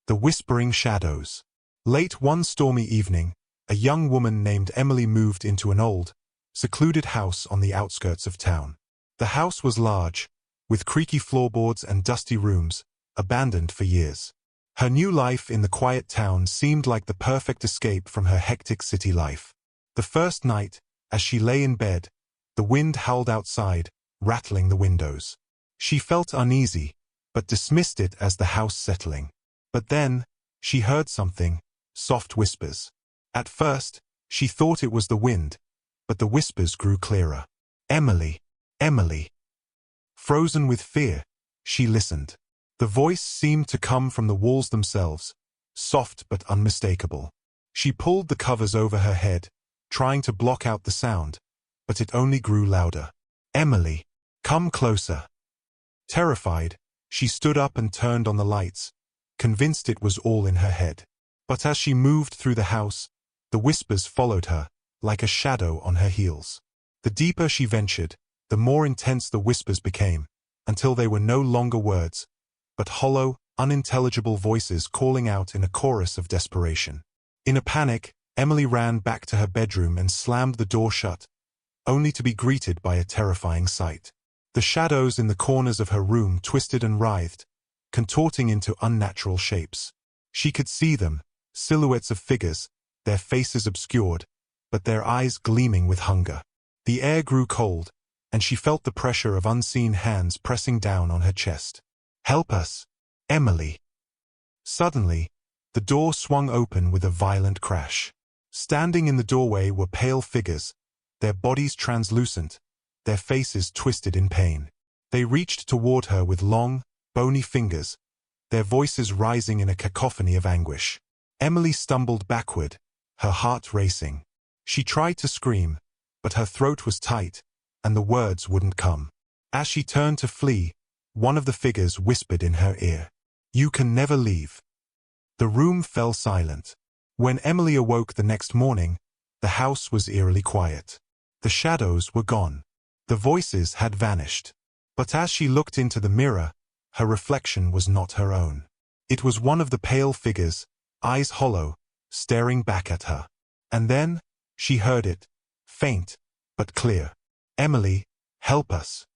The Whispering Shadows. Late one stormy evening, a young woman named Emily moved into an old, secluded house on the outskirts of town. The house was large, with creaky floorboards and dusty rooms, abandoned for years. Her new life in the quiet town seemed like the perfect escape from her hectic city life. The first night, as she lay in bed, the wind howled outside, rattling the windows. She felt uneasy, but dismissed it as the house settling. But then, she heard something, soft whispers. At first, she thought it was the wind, but the whispers grew clearer. Emily, Emily. Frozen with fear, she listened. The voice seemed to come from the walls themselves, soft but unmistakable. She pulled the covers over her head, trying to block out the sound, but it only grew louder. Emily, come closer. Terrified, she stood up and turned on the lights, convinced it was all in her head. But as she moved through the house, the whispers followed her, like a shadow on her heels. The deeper she ventured, the more intense the whispers became, until they were no longer words, but hollow, unintelligible voices calling out in a chorus of desperation. In a panic, Emily ran back to her bedroom and slammed the door shut, only to be greeted by a terrifying sight. The shadows in the corners of her room twisted and writhed, contorting into unnatural shapes. She could see them, silhouettes of figures, their faces obscured, but their eyes gleaming with hunger. The air grew cold, and she felt the pressure of unseen hands pressing down on her chest. Help us, Emily. Suddenly, the door swung open with a violent crash. Standing in the doorway were pale figures, their bodies translucent, their faces twisted in pain. They reached toward her with long, bony fingers, their voices rising in a cacophony of anguish. Emily stumbled backward, her heart racing. She tried to scream, but her throat was tight, and the words wouldn't come. As she turned to flee, one of the figures whispered in her ear, "You can never leave." The room fell silent. When Emily awoke the next morning, the house was eerily quiet. The shadows were gone. The voices had vanished. But as she looked into the mirror, her reflection was not her own. It was one of the pale figures, eyes hollow, staring back at her. And then, she heard it, faint, but clear. "Emily, help us."